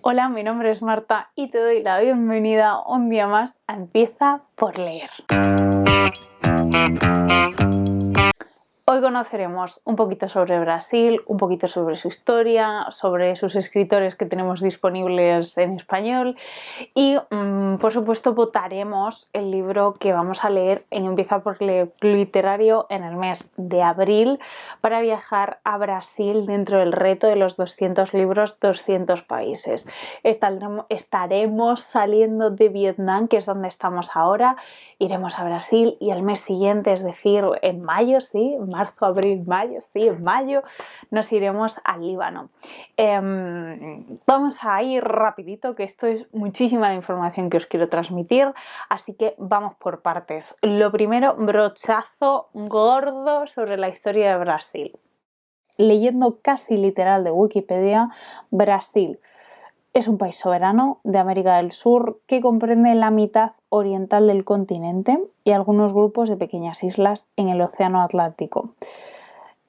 Hola, mi nombre es Marta y te doy la bienvenida un día más a Empieza por leer. Hoy conoceremos un poquito sobre Brasil, un poquito sobre su historia, sobre sus escritores que tenemos disponibles en español y, por supuesto, votaremos el libro que vamos a leer en Empieza por leer literario en el mes de abril para viajar a Brasil dentro del reto de los 200 libros, 200 países. Estaremos saliendo de Vietnam, que es donde estamos ahora, iremos a Brasil y al mes siguiente, es decir, en mayo, sí, marzo, abril, mayo, sí, en mayo, nos iremos al Líbano. Vamos a ir rapidito, que esto es muchísima la información que os quiero transmitir, así que vamos por partes. Lo primero, brochazo gordo sobre la historia de Brasil. Leyendo casi literal de Wikipedia, Brasil es un país soberano de América del Sur que comprende la mitad oriental del continente y algunos grupos de pequeñas islas en el Océano Atlántico.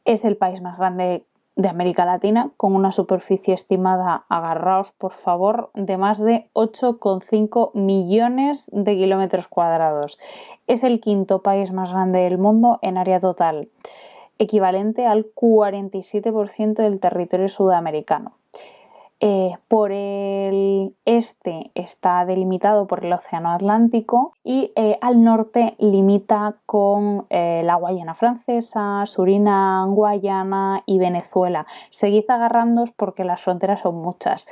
Es el país más grande de América Latina, con una superficie estimada, agarraos por favor, de más de 8,5 millones de kilómetros cuadrados. Es el quinto país más grande del mundo en área total, equivalente al 47% del territorio sudamericano. Por el este está delimitado por el Océano Atlántico y al norte limita con la Guayana Francesa, Surinam, Guayana y Venezuela. Seguid agarrándoos porque las fronteras son muchas.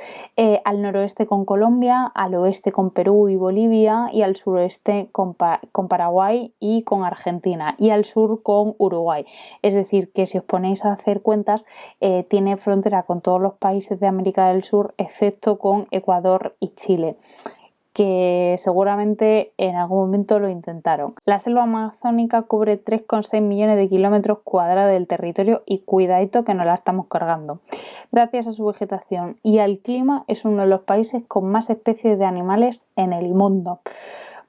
Al noroeste con Colombia, al oeste con Perú y Bolivia y al suroeste con Paraguay y con Argentina y al sur con Uruguay. Es decir, que si os ponéis a hacer cuentas, tiene frontera con todos los países de América del Sur, excepto con Ecuador y Chile, que seguramente en algún momento lo intentaron. La selva amazónica cubre 3,6 millones de kilómetros cuadrados del territorio y cuidadito que nos la estamos cargando. Gracias a su vegetación y al clima es uno de los países con más especies de animales en el mundo.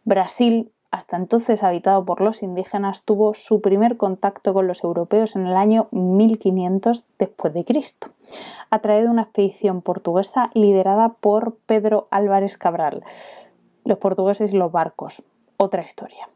Brasil, hasta entonces habitado por los indígenas, tuvo su primer contacto con los europeos en el año 1500 después de Cristo, a través de una expedición portuguesa liderada por Pedro Álvares Cabral. Los portugueses y los barcos, otra historia.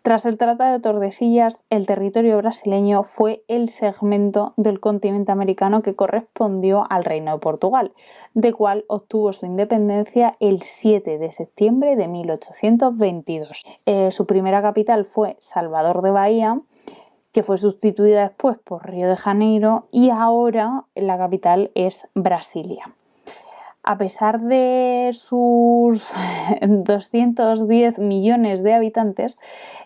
Tras el Tratado de Tordesillas, el territorio brasileño fue el segmento del continente americano que correspondió al Reino de Portugal, de cual obtuvo su independencia el 7 de septiembre de 1822. Su primera capital fue Salvador de Bahía, que fue sustituida después por Río de Janeiro, y ahora la capital es Brasilia. A pesar de sus 210 millones de habitantes,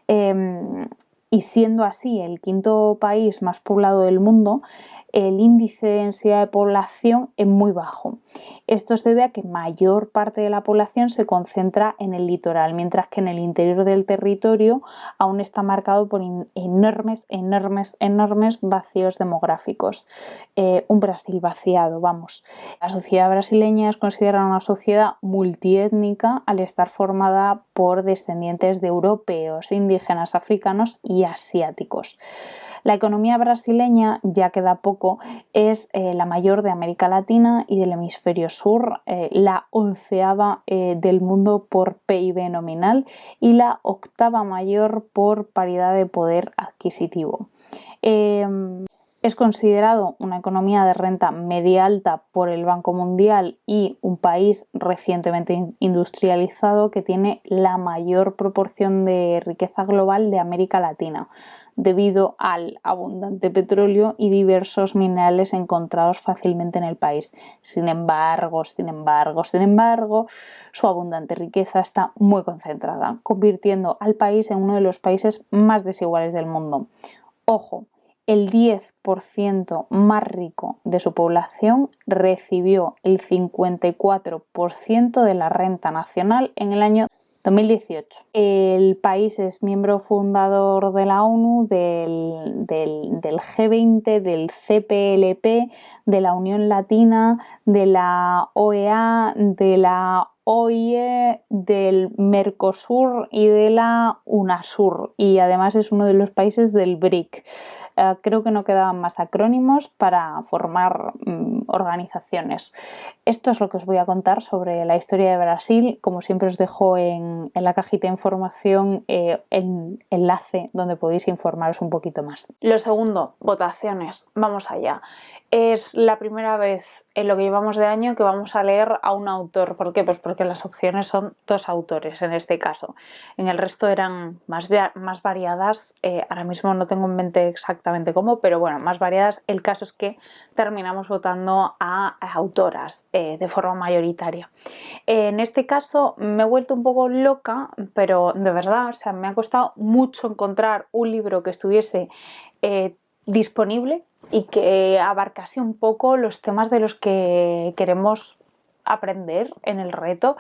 y siendo así el quinto país más poblado del mundo, el índice de densidad de población es muy bajo. Esto se debe a que mayor parte de la población se concentra en el litoral, mientras que en el interior del territorio aún está marcado por enormes vacíos demográficos. Un Brasil vaciado, vamos. La sociedad brasileña es considerada una sociedad multiétnica al estar formada por descendientes de europeos, indígenas, africanos y asiáticos. La economía brasileña, ya queda poco, es la mayor de América Latina y del hemisferio sur, la 11ª del mundo por PIB nominal y la 8ª mayor por paridad de poder adquisitivo. Es considerado una economía de renta media alta por el Banco Mundial y un país recientemente industrializado que tiene la mayor proporción de riqueza global de América Latina, debido al abundante petróleo y diversos minerales encontrados fácilmente en el país. Sin embargo, su abundante riqueza está muy concentrada, convirtiendo al país en uno de los países más desiguales del mundo. Ojo, el 10% más rico de su población recibió el 54% de la renta nacional en el año 2018. El país es miembro fundador de la ONU, del G20, del CPLP, de la Unión Latina, de la OEA, de la OIE, del Mercosur y de la UNASUR, y además es uno de los países del BRIC. creo que no quedaban más acrónimos para formar organizaciones. Esto es lo que os voy a contar sobre la historia de Brasil. Como siempre os dejo en la cajita de información el enlace donde podéis informaros un poquito más. Lo segundo, votaciones. Vamos allá. Es la primera vez en lo que llevamos de año que vamos a leer a un autor. ¿Por qué? Pues porque las opciones son 2 autores en este caso. En el resto eran más variadas. Ahora mismo no tengo en mente exactamente cómo, pero bueno, más variadas. El caso es que terminamos votando a autoras de forma mayoritaria. En este caso me he vuelto un poco loca, pero de verdad, o sea, me ha costado mucho encontrar un libro que estuviese disponible y que abarcase un poco los temas de los que queremos aprender en el reto,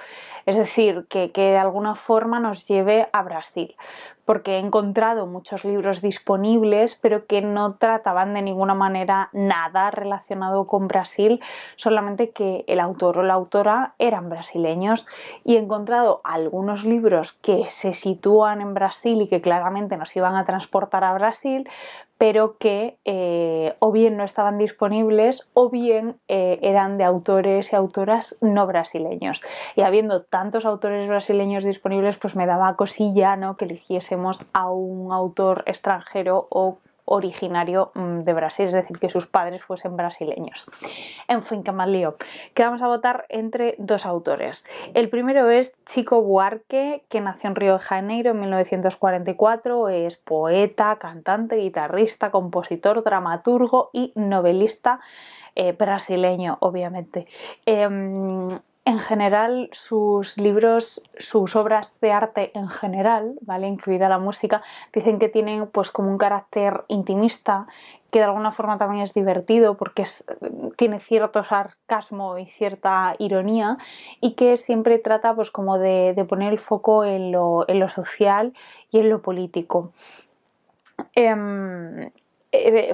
es decir, que de alguna forma nos lleve a Brasil, porque he encontrado muchos libros disponibles pero que no trataban de ninguna manera nada relacionado con Brasil, solamente que el autor o la autora eran brasileños, y he encontrado algunos libros que se sitúan en Brasil y que claramente nos iban a transportar a Brasil, pero que o bien no estaban disponibles o bien eran de autores y autoras no brasileños. Y habiendo tantos autores brasileños disponibles, pues me daba cosilla, ¿no?, que eligiésemos a un autor extranjero o originario de Brasil, es decir, que sus padres fuesen brasileños. En fin, qué mal lío. Que vamos a votar entre 2 autores. El primero es Chico Buarque, que nació en Río de Janeiro en 1944, es poeta, cantante, guitarrista, compositor, dramaturgo y novelista brasileño, obviamente. En general, sus libros, sus obras de arte en general, ¿vale?, incluida la música, dicen que tienen pues como un carácter intimista, que de alguna forma también es divertido porque tiene cierto sarcasmo y cierta ironía, y que siempre trata pues como de poner el foco en lo social y en lo político.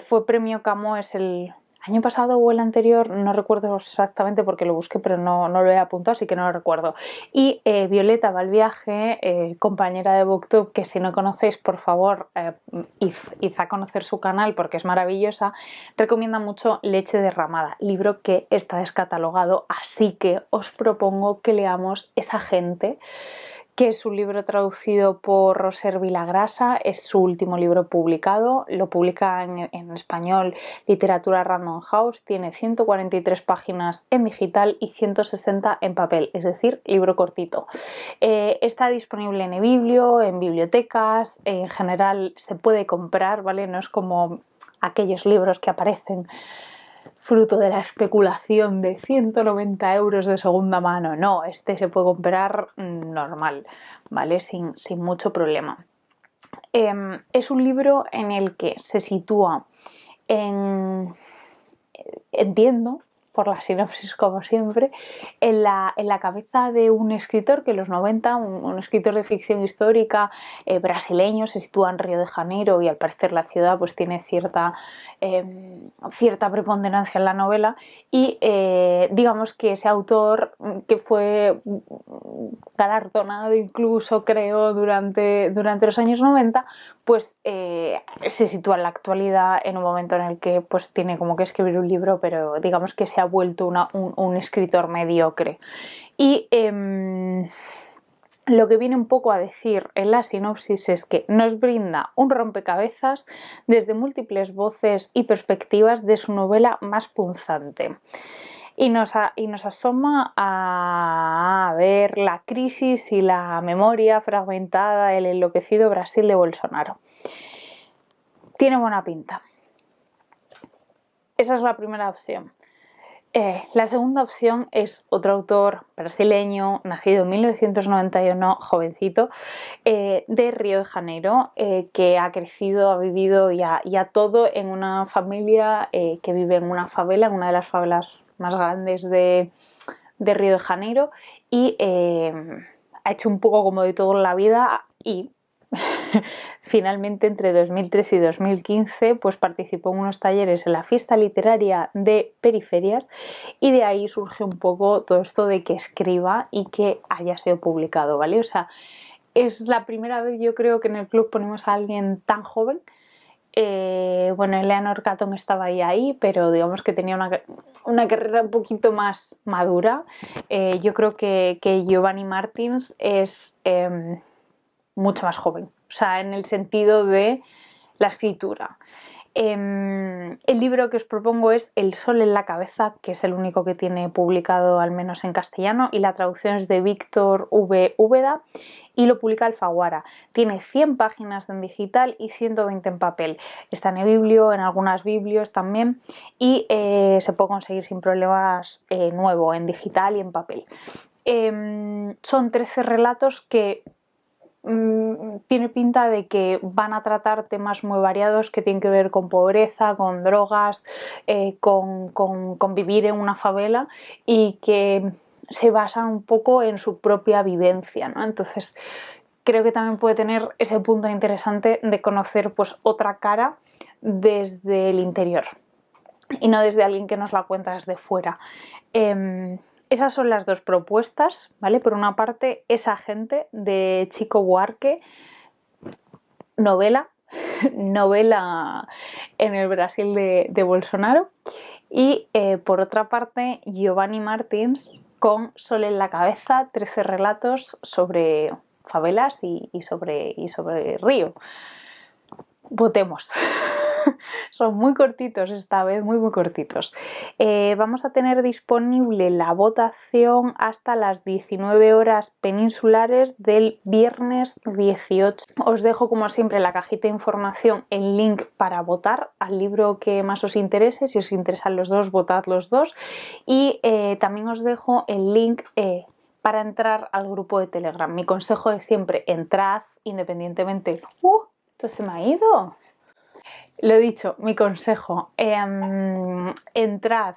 Fue premio Camões el año pasado o el anterior, no recuerdo exactamente porque lo busqué, pero no lo he apuntado, así que no lo recuerdo. Y Violeta Valviaje, compañera de Booktube, que si no conocéis, por favor, id a conocer su canal porque es maravillosa, recomienda mucho Leche derramada, libro que está descatalogado, así que os propongo que leamos Esa gente, que es un libro traducido por Roser Vilagrasa, es su último libro publicado, lo publica en español Literatura Random House, tiene 143 páginas en digital y 160 en papel, es decir, libro cortito. Está disponible en eBiblio, en bibliotecas, en general se puede comprar, ¿vale? No es como aquellos libros que aparecen fruto de la especulación de 190 euros de segunda mano. No, este se puede comprar normal, ¿vale? Sin mucho problema. Es un libro en el que se sitúa entiendo, por la sinopsis como siempre, en la cabeza de un escritor que en los 90, un escritor de ficción histórica brasileño, se sitúa en Río de Janeiro y al parecer la ciudad pues tiene cierta preponderancia en la novela, y digamos que ese autor, que fue galardonado incluso creo durante los años 90, pues se sitúa en la actualidad en un momento en el que pues tiene como que escribir un libro, pero digamos que se ha vuelto un escritor mediocre. Y lo que viene un poco a decir en la sinopsis es que nos brinda un rompecabezas desde múltiples voces y perspectivas de su novela más punzante. Y nos asoma a ver la crisis y la memoria fragmentada del enloquecido Brasil de Bolsonaro. Tiene buena pinta. Esa es la primera opción. La segunda opción es otro autor brasileño, nacido en 1991, jovencito, de Río de Janeiro, que ha crecido, ha vivido ya todo en una familia que vive en una favela, en una de las favelas más grandes de Río de Janeiro, y ha hecho un poco como de todo en la vida, y finalmente entre 2013 y 2015 pues participó en unos talleres en la fiesta literaria de Periferias, y de ahí surge un poco todo esto de que escriba y que haya sido publicado, ¿vale? O sea, es la primera vez, yo creo, que en el club ponemos a alguien tan joven Bueno, Eleanor Catton estaba ahí, pero digamos que tenía una carrera un poquito más madura. Yo creo que Giovanni Martins es mucho más joven, o sea, en el sentido de la escritura. El libro que os propongo es El sol en la cabeza, que es el único que tiene publicado al menos en castellano, y la traducción es de Víctor V. Úbeda y lo publica Alfaguara. Tiene 100 páginas en digital y 120 en papel. Está en eBiblio, en algunas biblios también, y se puede conseguir sin problemas nuevo en digital y en papel. Son 13 relatos que tiene pinta de que van a tratar temas muy variados que tienen que ver con pobreza, con drogas, con vivir en una favela, y que se basan un poco en su propia vivencia, ¿no? Entonces creo que también puede tener ese punto interesante de conocer pues otra cara desde el interior y no desde alguien que nos la cuenta desde fuera. Esas son las dos propuestas, ¿vale? Por una parte, Esa gente de Chico Buarque, novela en el Brasil de Bolsonaro. Y por otra parte, Giovanni Martins con Sol en la cabeza, 13 relatos sobre favelas y sobre Río. Votemos. Son muy cortitos esta vez, muy cortitos. Vamos a tener disponible la votación hasta las 19 horas peninsulares del viernes 18. Os dejo como siempre en la cajita de información el link para votar al libro que más os interese. Si os interesan los dos, votad los dos. Y también os dejo el link para entrar al grupo de Telegram. Mi consejo es siempre entrad independientemente... esto se me ha ido. Lo dicho, mi consejo, entrad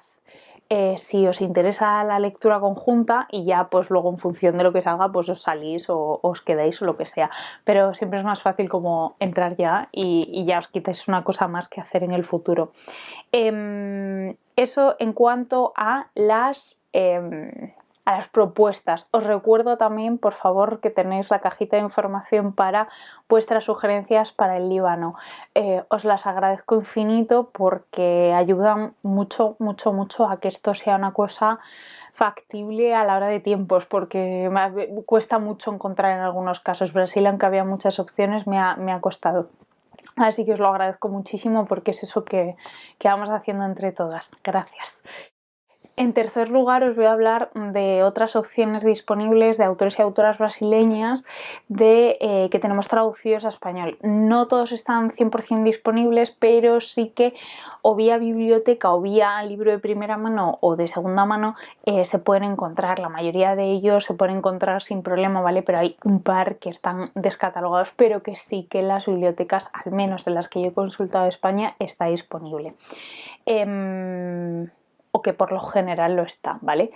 si os interesa la lectura conjunta y ya pues luego en función de lo que salga pues os salís o os quedáis o lo que sea, pero siempre es más fácil como entrar ya y ya os quitáis una cosa más que hacer en el futuro. Eso en cuanto a las propuestas. Os recuerdo también, por favor, que tenéis la cajita de información para vuestras sugerencias para el Líbano. Os las agradezco infinito porque ayudan mucho a que esto sea una cosa factible a la hora de tiempos, porque me cuesta mucho encontrar en algunos casos. Brasil, aunque había muchas opciones, me ha costado. Así que os lo agradezco muchísimo porque es eso que vamos haciendo entre todas. Gracias. En tercer lugar, os voy a hablar de otras opciones disponibles de autores y autoras brasileñas que tenemos traducidos a español. No todos están 100% disponibles, pero sí que o vía biblioteca o vía libro de primera mano o de segunda mano se pueden encontrar. La mayoría de ellos se pueden encontrar sin problema, ¿vale? Pero hay un par que están descatalogados, pero que sí que en las bibliotecas, al menos en las que yo he consultado en España, está disponible. O que por lo general lo está, ¿vale?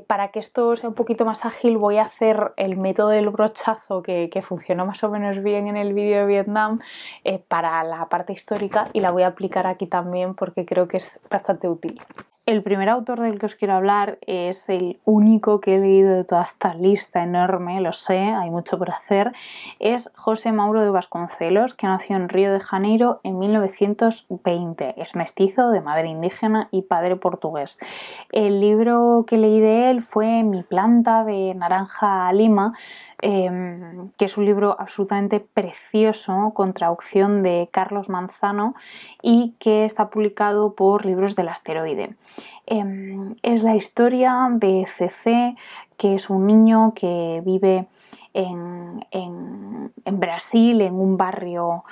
Para que esto sea un poquito más ágil voy a hacer el método del brochazo que funcionó más o menos bien en el vídeo de Vietnam para la parte histórica, y la voy a aplicar aquí también porque creo que es bastante útil. El primer autor del que os quiero hablar es el único que he leído de toda esta lista enorme, lo sé, hay mucho por hacer. Es José Mauro de Vasconcelos, que nació en Río de Janeiro en 1920. Es mestizo, de madre indígena y padre portugués. El libro que leí de él fue Mi planta, de Naranja Lima, que es un libro absolutamente precioso con traducción de Carlos Manzano y que está publicado por Libros del Asteroide. Es la historia de CC, que es un niño que vive en Brasil, en un barrio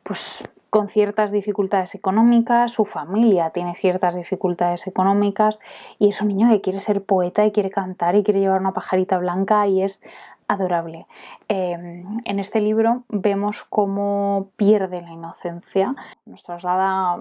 pues con ciertas dificultades económicas. Su familia tiene ciertas dificultades económicas y es un niño que quiere ser poeta y quiere cantar y quiere llevar una pajarita blanca y es adorable. En este libro vemos cómo pierde la inocencia, nos traslada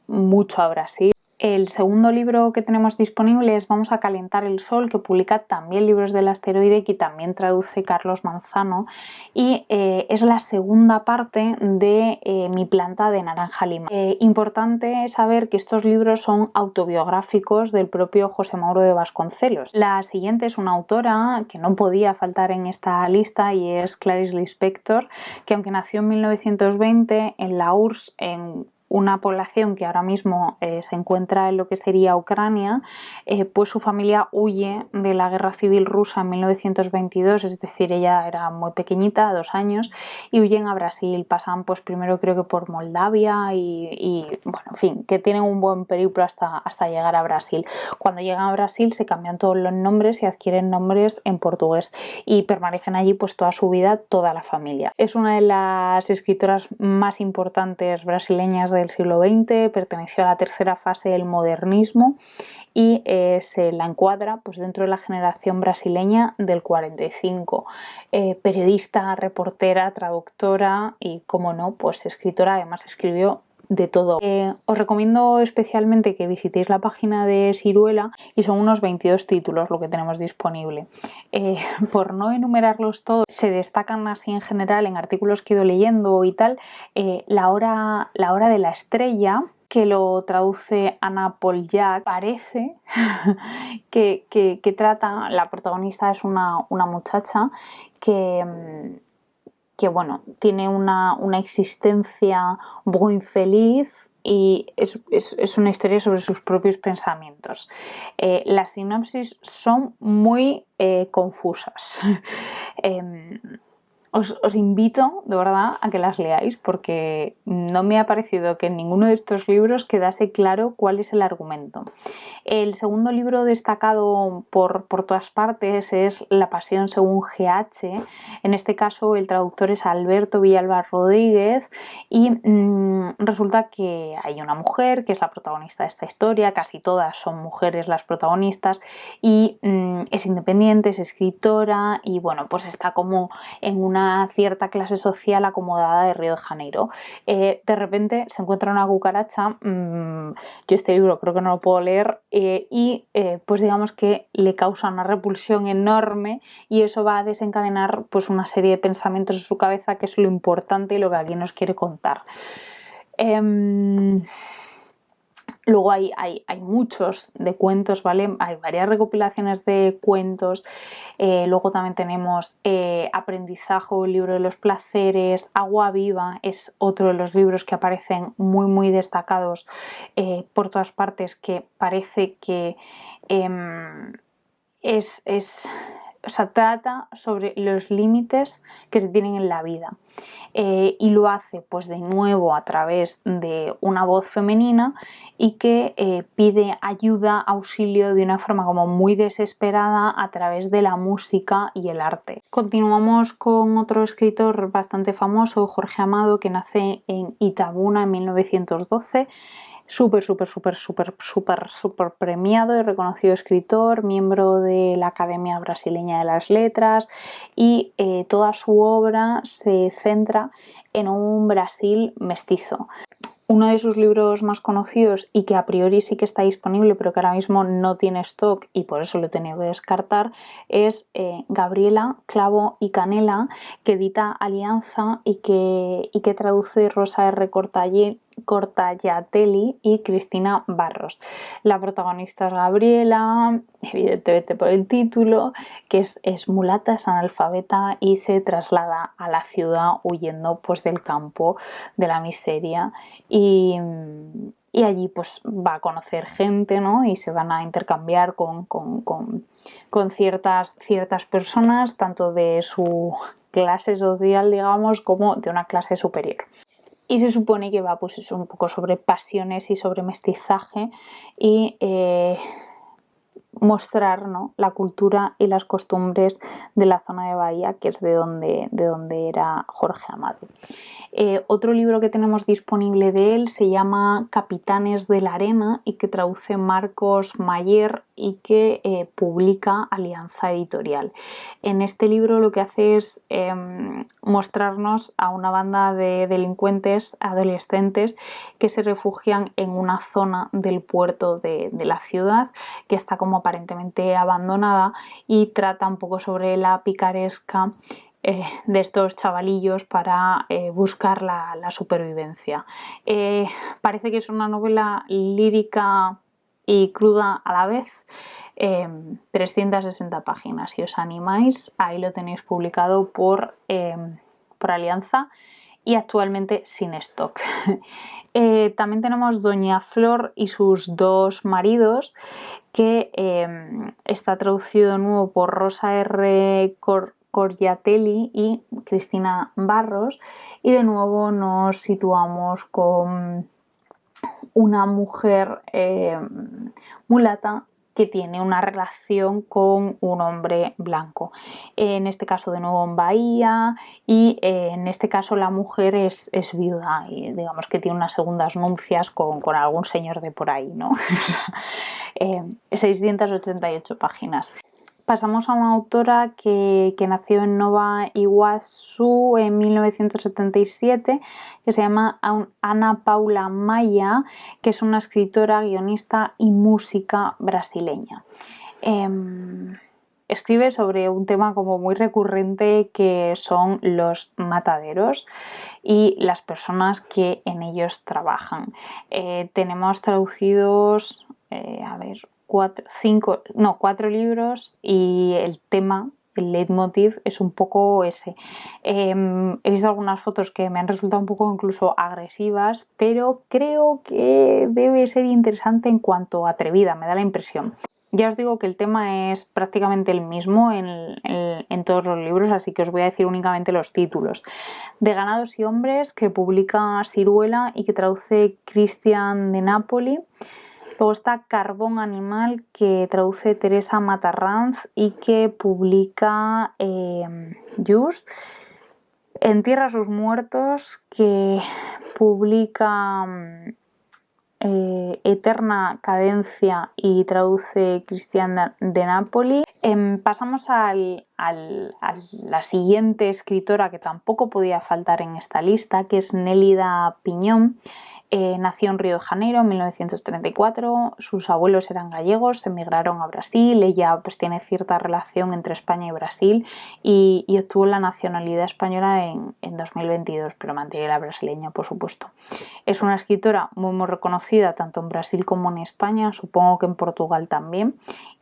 mucho a Brasil. El segundo libro que tenemos disponible es Vamos a calentar el sol, que publica también Libros del Asteroide, que también traduce Carlos Manzano, y es la segunda parte de Mi planta de naranja lima. Importante saber que estos libros son autobiográficos del propio José Mauro de Vasconcelos. La siguiente es una autora que no podía faltar en esta lista y es Clarice Lispector, que aunque nació en 1920 en la URSS, en una población que ahora mismo se encuentra en lo que sería Ucrania, pues su familia huye de la guerra civil rusa en 1922, es decir, ella era muy pequeñita, 2 años, y huyen a Brasil. Pasan pues primero creo que por Moldavia y bueno, en fin, que tienen un buen periplo hasta llegar a Brasil. Cuando llegan a Brasil se cambian todos los nombres y adquieren nombres en portugués y permanecen allí pues toda su vida, toda la familia. Es una de las escritoras más importantes brasileñas del siglo XX, perteneció a la tercera fase del modernismo y se la encuadra pues, dentro de la generación brasileña del 45. Periodista, reportera, traductora y, como no, pues escritora. Además escribió de todo. Os recomiendo especialmente que visitéis la página de Siruela y son unos 22 títulos lo que tenemos disponible. Por no enumerarlos todos, se destacan así en general en artículos que he ido leyendo y tal, la hora de la estrella, que lo traduce Anna Polyak. Parece que trata, la protagonista es una muchacha que bueno, tiene una existencia un poco infeliz y es una historia sobre sus propios pensamientos. Las sinopsis son muy confusas. Os invito de verdad a que las leáis porque no me ha parecido que en ninguno de estos libros quedase claro cuál es el argumento. El segundo libro destacado por todas partes es La pasión según GH. En este caso el traductor es Alberto Villalba Rodríguez y resulta que hay una mujer que es la protagonista de esta historia, casi todas son mujeres las protagonistas y es independiente, es escritora y bueno, pues está como en una cierta clase social acomodada de Río de Janeiro. De repente se encuentra una cucaracha, yo este libro creo que no lo puedo leer, pues digamos que le causa una repulsión enorme y eso va a desencadenar pues una serie de pensamientos en su cabeza, que es lo importante y lo que aquí nos quiere contar. Luego hay muchos de cuentos, ¿vale? Hay varias recopilaciones de cuentos. Luego también tenemos Aprendizaje, el libro de los placeres. Agua viva es otro de los libros que aparecen muy, muy destacados por todas partes, que parece que o sea, trata sobre los límites que se tienen en la vida. Y lo hace pues de nuevo a través de una voz femenina y que pide ayuda, auxilio de una forma como muy desesperada a través de la música y el arte. Continuamos con otro escritor bastante famoso, Jorge Amado, que nace en Itabuna en 1912. Súper premiado y reconocido escritor, miembro de la Academia Brasileña de las Letras y toda su obra se centra en un Brasil mestizo. Uno de sus libros más conocidos y que a priori sí que está disponible pero que ahora mismo no tiene stock y por eso lo he tenido que descartar es Gabriela, Clavo y Canela, que edita Alianza y que traduce Rosa R. Cortallatelli y Cristina Barros. La protagonista es Gabriela, evidentemente por el título, que es mulata, es analfabeta y se traslada a la ciudad huyendo pues del campo, de la miseria y allí pues va a conocer gente, ¿no? Y se van a intercambiar con ciertas personas, tanto de su clase social, digamos, como de una clase superior. Y se supone que va pues eso, un poco sobre pasiones y sobre mestizaje y mostrar, ¿no?, la cultura y las costumbres de la zona de Bahía, que es de donde era Jorge Amado. Otro libro que tenemos disponible de él se llama Capitanes de la Arena y que traduce Marcos Mayer y que publica Alianza Editorial. En este libro lo que hace es mostrarnos a una banda de delincuentes adolescentes que se refugian en una zona del puerto de la ciudad que está como aparentemente abandonada, y trata un poco sobre la picaresca de estos chavalillos para buscar la supervivencia. Parece que es una novela lírica y cruda a la vez. 360 páginas. Si os animáis, ahí lo tenéis publicado por Alianza y actualmente sin stock. También tenemos Doña Flor y sus dos maridos, que está traducido de nuevo por Rosa R. Corriatelli y Cristina Barros, y de nuevo nos situamos con una mujer mulata que tiene una relación con un hombre blanco, en este caso de nuevo en Bahía, y en este caso la mujer es viuda y digamos que tiene unas segundas nupcias con algún señor de por ahí, ¿no? 688 páginas. Pasamos a una autora que nació en Nova Iguazú en 1977, que se llama Ana Paula Maia, que es una escritora, guionista y música brasileña. Escribe sobre un tema como muy recurrente, que son los mataderos y las personas que en ellos trabajan. Tenemos traducidos, cuatro libros, y el tema, el leitmotiv, es un poco ese. He visto algunas fotos que me han resultado un poco incluso agresivas, pero creo que debe ser interesante en cuanto atrevida, me da la impresión. Ya os digo que el tema es prácticamente el mismo en todos los libros, así que os voy a decir únicamente los títulos. De Ganados y Hombres, que publica Siruela y que traduce Cristian de Napoli. Luego está Carbón Animal, que traduce Teresa Matarranz y que publica Just. Entierra a sus muertos, que publica Eterna Cadencia y traduce Cristian de Napoli. Pasamos a la siguiente escritora que tampoco podía faltar en esta lista, que es Nélida Piñón. Nació en Río de Janeiro en 1934, sus abuelos eran gallegos, emigraron a Brasil, ella pues tiene cierta relación entre España y Brasil y obtuvo la nacionalidad española en 2022, pero mantiene la brasileña, por supuesto. Es una escritora muy reconocida tanto en Brasil como en España, supongo que en Portugal también,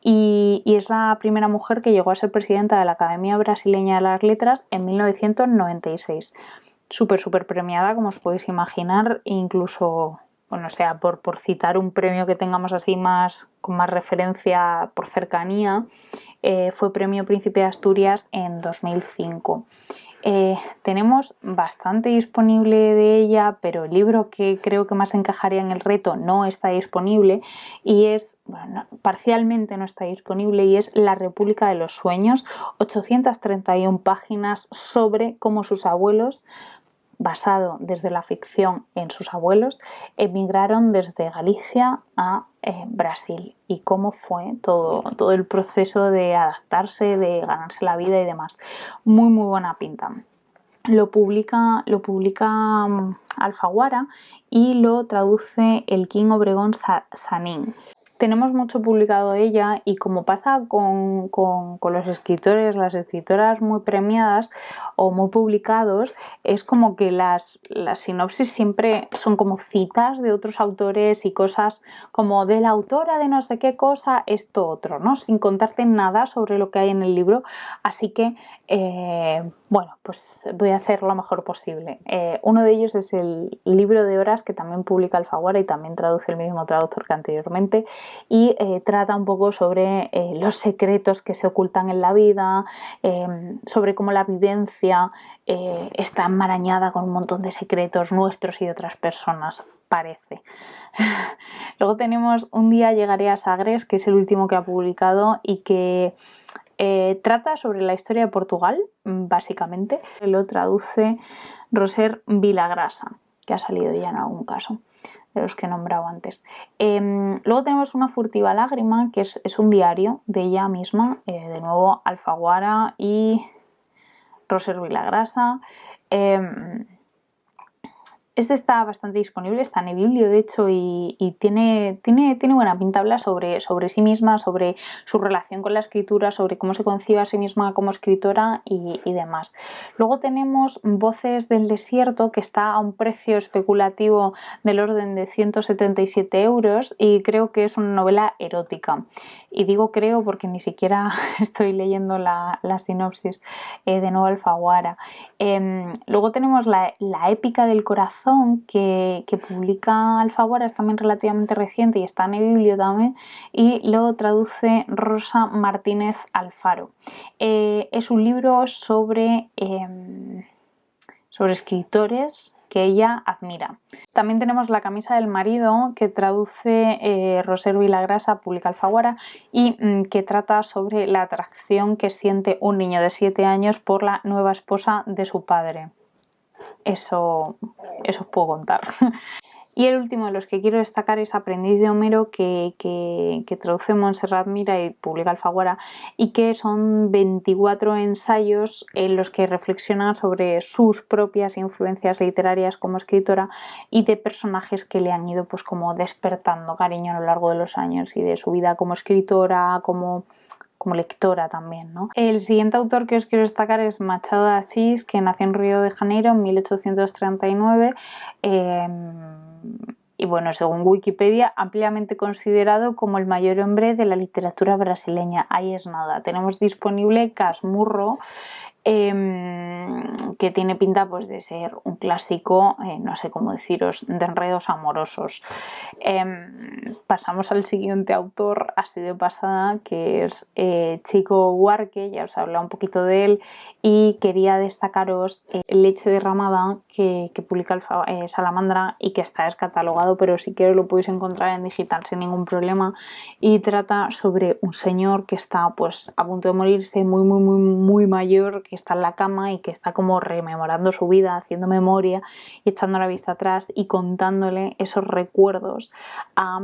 y es la primera mujer que llegó a ser presidenta de la Academia Brasileña de las Letras en 1996. Súper premiada, como os podéis imaginar, incluso, bueno, o sea, por citar un premio que tengamos así con más referencia por cercanía, fue Premio Príncipe de Asturias en 2005. Tenemos bastante disponible de ella, pero el libro que creo que más encajaría en el reto no está disponible, y parcialmente no está disponible, y es La República de los Sueños, 831 páginas sobre cómo sus abuelos, basado desde la ficción en sus abuelos, emigraron desde Galicia a Brasil, y cómo fue todo el proceso de adaptarse, de ganarse la vida y demás. Muy buena pinta. Lo publica Alfaguara y lo traduce Elkin Obregón Sanín. Tenemos mucho publicado de ella, y como pasa con los escritores, las escritoras muy premiadas o muy publicados, es como que las sinopsis siempre son como citas de otros autores y cosas como de la autora de no sé qué cosa, esto otro, ¿no? Sin contarte nada sobre lo que hay en el libro, así que pues voy a hacer lo mejor posible. Uno de ellos es el libro de horas, que también publica Alfaguara y también traduce el mismo traductor que anteriormente, y trata un poco sobre los secretos que se ocultan en la vida, sobre cómo la vivencia está enmarañada con un montón de secretos nuestros y de otras personas. parece. Luego tenemos Un día llegaré a Sagres, que es el último que ha publicado y que trata sobre la historia de Portugal, básicamente. Lo traduce Roser Vilagrasa, que ha salido ya en algún caso de los que he nombrado antes. Luego tenemos Una furtiva lágrima, que es un diario de ella misma, de nuevo Alfaguara y Roser Vilagrasa. Este está bastante disponible, está en eBiblio de hecho y tiene buena pinta. Habla sobre sí misma, sobre su relación con la escritura, sobre cómo se concibe a sí misma como escritora y demás. Luego tenemos Voces del desierto, que está a un precio especulativo del orden de 177 € y creo que es una novela erótica. Y digo creo porque ni siquiera estoy leyendo la sinopsis, de nuevo Alfaguara. Luego tenemos la épica del corazón, que publica Alfaguara, es también relativamente reciente y está en eBiblio también, y lo traduce Rosa Martínez Alfaro. Es un libro sobre escritores que ella admira. También tenemos La camisa del marido, que traduce Roser Vilagrasa, publica Alfaguara, y que trata sobre la atracción que siente un niño de 7 años por la nueva esposa de su padre. Eso os puedo contar. Y el último de los que quiero destacar es Aprendiz de Homero, que traduce Montserrat Mira y publica Alfaguara, y que son 24 ensayos en los que reflexiona sobre sus propias influencias literarias como escritora y de personajes que le han ido pues como despertando cariño a lo largo de los años y de su vida como escritora, como lectora también, ¿no? El siguiente autor que os quiero destacar es Machado de Assis, que nació en Río de Janeiro en 1839 y bueno, según Wikipedia, ampliamente considerado como el mayor hombre de la literatura brasileña. Ahí es nada. Tenemos disponible Casmurro, que tiene pinta pues de ser un clásico, no sé cómo deciros, de enredos amorosos. Pasamos al siguiente autor, así de pasada, que es Chico Buarque. Ya os he hablado un poquito de él y quería destacaros Leche derramada, que publica Salamandra y que está descatalogado, pero si queréis lo podéis encontrar en digital sin ningún problema, y trata sobre un señor que está pues a punto de morirse, muy mayor, que está en la cama y que está como rememorando su vida, haciendo memoria y echando la vista atrás y contándole esos recuerdos a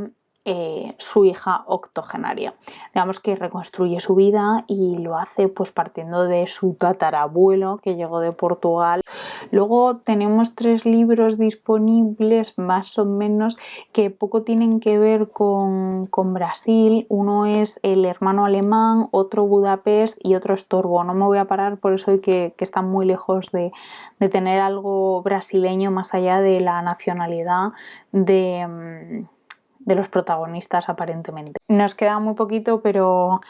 su hija octogenaria. Digamos que reconstruye su vida y lo hace pues partiendo de su tatarabuelo que llegó de Portugal. Luego tenemos 3 libros disponibles más o menos que poco tienen que ver con Brasil. Uno es El hermano alemán, otro Budapest y otro Estorbo. No me voy a parar por eso que están muy lejos de tener algo brasileño más allá de la nacionalidad de los protagonistas aparentemente. Nos queda muy poquito, pero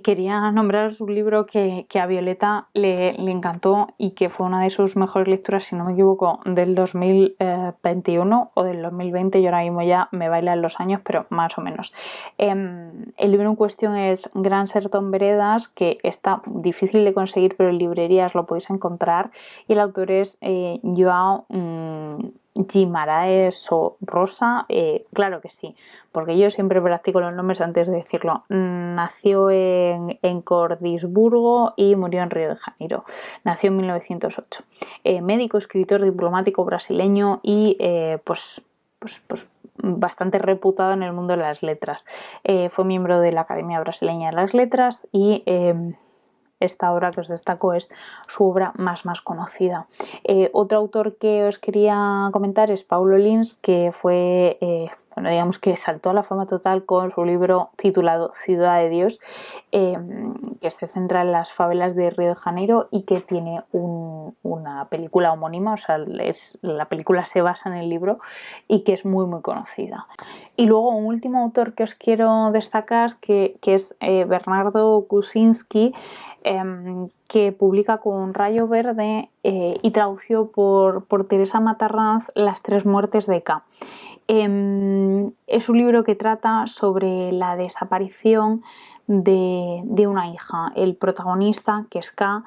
quería nombraros un libro que a Violeta le encantó y que fue una de sus mejores lecturas, si no me equivoco, del 2021 o del 2020. Yo ahora mismo ya me bailan los años, pero más o menos. El libro en cuestión es Gran Sertón Veredas, que está difícil de conseguir, pero en librerías lo podéis encontrar, y el autor es João Guimaraes o Rosa, claro que sí, porque yo siempre practico los nombres antes de decirlo. Nació en Cordisburgo y murió en Río de Janeiro. Nació en 1908. Médico, escritor, diplomático brasileño y pues bastante reputado en el mundo de las letras. Fue miembro de la Academia Brasileña de las Letras y esta obra que os destaco es su obra más conocida. Otro autor que os quería comentar es Paulo Lins, que fue, digamos que saltó a la fama total con su libro titulado Ciudad de Dios, que se centra en las favelas de Río de Janeiro y que tiene una película homónima, o sea, la película se basa en el libro y que es muy conocida. Y luego un último autor que os quiero destacar, que es Bernardo Kuczynski, que publica con Rayo Verde y tradució por Teresa Matarranz Las 3 muertes de K. Es un libro que trata sobre la desaparición de una hija. El protagonista, que es K,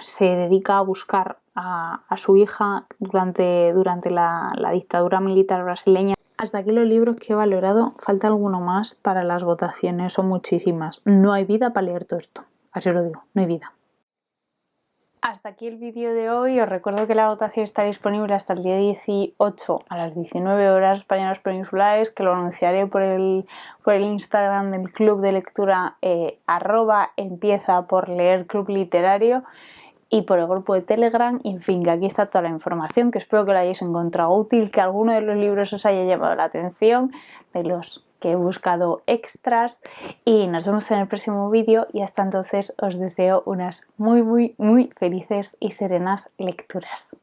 se dedica a buscar a su hija durante la dictadura militar brasileña. Hasta aquí los libros que he valorado. Falta alguno más para las votaciones, son muchísimas. No hay vida para leer todo esto, así os lo digo, no hay vida. Hasta aquí el vídeo de hoy. Os recuerdo que la votación está disponible hasta el día 18 a las 19 horas españolas peninsulares, que lo anunciaré por el Instagram del Club de Lectura @empieza por leer Club Literario y por el grupo de Telegram. En fin, que aquí está toda la información, que espero que la hayáis encontrado útil, que alguno de los libros os haya llamado la atención, de los que he buscado extras, y nos vemos en el próximo vídeo y hasta entonces os deseo unas muy felices y serenas lecturas.